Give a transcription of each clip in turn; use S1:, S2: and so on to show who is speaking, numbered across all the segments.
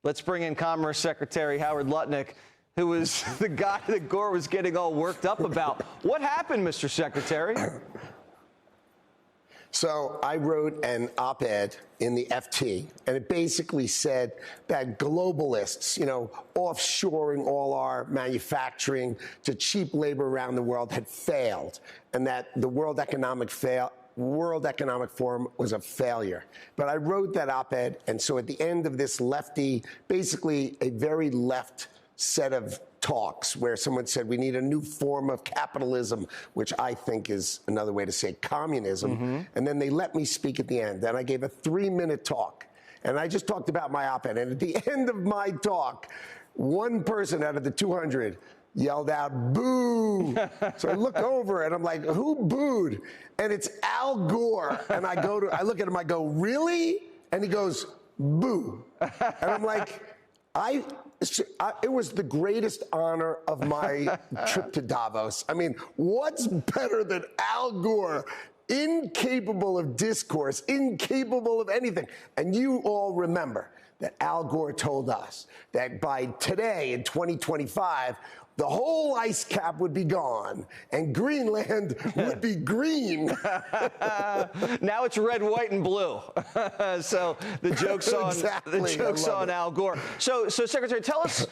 S1: Let's bring in Commerce Secretary Howard Lutnick, who was the guy that Gore was getting all worked up about. What happened, Mr. Secretary?
S2: So I wrote an op-ed in the FT, and it basically said that globalists, offshoring all our manufacturing to cheap labor around the world had failed, and that the World Economic Forum was a failure. But I wrote that op-ed, and so at the end of this lefty, basically a very left set of talks where someone said we need a new form of capitalism, which I think is another way to say communism. And then they let me speak at the end. And I gave a 3-minute talk. And I just talked about my op-ed. And at the end of my talk, one person out of the 200 yelled out, "Boo!" So I look over and I'm like, who booed? And it's Al Gore. And I look at him, I go, "Really?" And he goes, "Boo." And I'm like, it was the greatest honor of my trip to Davos. I mean, what's better than Al Gore, incapable of discourse, incapable of anything? And you all remember that Al Gore told us that by today, in 2025, the whole ice cap would be gone and Greenland would be green.
S1: Now it's red, white, and blue. So the joke's on on Al Gore. So Secretary, tell us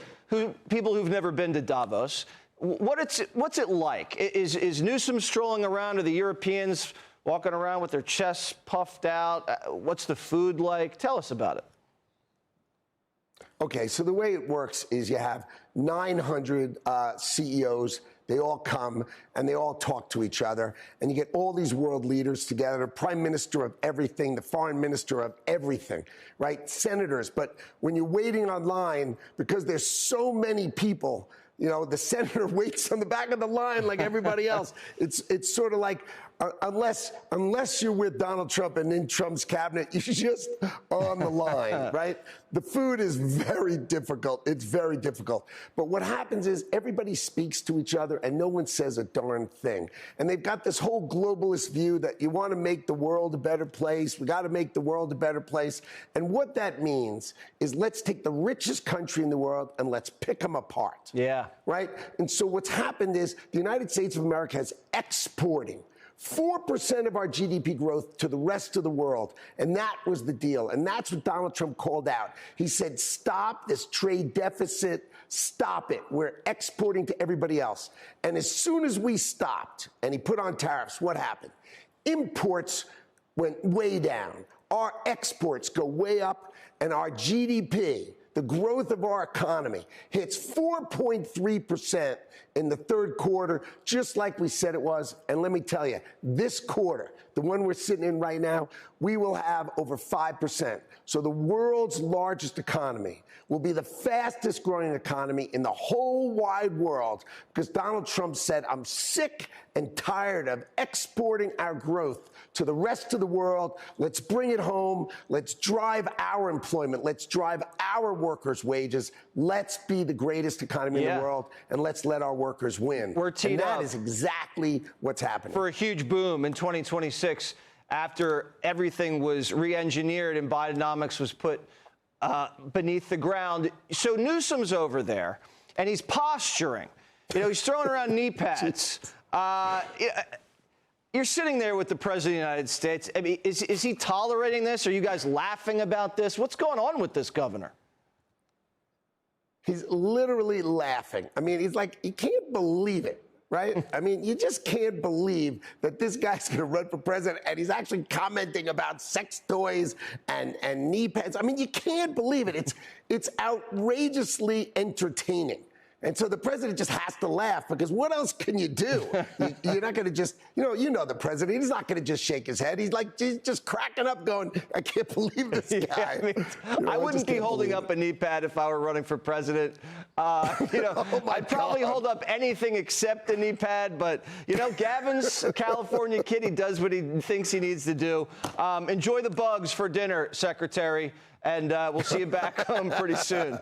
S1: people who've never been to Davos, what's it like? Is Newsom strolling around? Are the Europeans walking around with their chests puffed out? What's the food like? Tell us about it.
S2: Okay, so the way it works is you have 900 CEOs. They all come and they all talk to each other, and you get all these world leaders together, the prime minister of everything, the foreign minister of everything, right? Senators. But when you're waiting online, because there's so many people, the senator waits on the back of the line like everybody else. It's sort of like, unless you're with Donald Trump and in Trump's cabinet, you're just on the line, right? The food is very difficult. It's very difficult. But what happens is everybody speaks to each other and no one says a darn thing. And they've got this whole globalist view that you want to make the world a better place. We got to make the world a better place. And what that means is let's take the richest country in the world and let's pick them apart.
S1: Yeah.
S2: Right? And so what's happened is the United States of America is exporting 4% of our GDP growth to the rest of the world. And that was the deal. And that's what Donald Trump called out. He said, stop this trade deficit. Stop it. We're exporting to everybody else. And as soon as we stopped and he put on tariffs, what happened? Imports went way down. Our exports go way up, and our GDP, the growth of our economy, hits 4.3% in the third quarter, just like we said it was. And let me tell you, this quarter, the one we're sitting in right now, we will have over 5%. So the world's largest economy will be the fastest growing economy in the whole wide world, because Donald Trump said, I'm sick and tired of exporting our growth to the rest of the world. Let's bring it home. Let's drive our employment. Let's drive our workers' wages. Let's be the greatest economy in the world, and let's let our workers win.
S1: We're teed up.
S2: And that is exactly what's happening.
S1: For a huge boom in 2026 after everything was re-engineered and Bidenomics was put beneath the ground. So Newsom's over there, and he's posturing. He's throwing around knee pads. You're sitting there with the President of the United States. I mean, is he tolerating this? Are you guys laughing about this? What's going on with this governor?
S2: He's literally laughing. I mean, he's like, you can't believe it, right? I mean, you just can't believe that this guy's going to run for president, and he's actually commenting about sex toys and knee pads. I mean, you can't believe it. It's outrageously entertaining. And so the president just has to laugh, because what else can you do? You're not going to just, the president, he's not going to just shake his head. He's just cracking up going, I can't believe this guy.
S1: I mean, I wouldn't be holding up a knee pad if I were running for president. I'd probably hold up anything except a knee pad. But, Gavin's a California kid. He does what he thinks he needs to do. Enjoy the bugs for dinner, Secretary. And we'll see you back home pretty soon.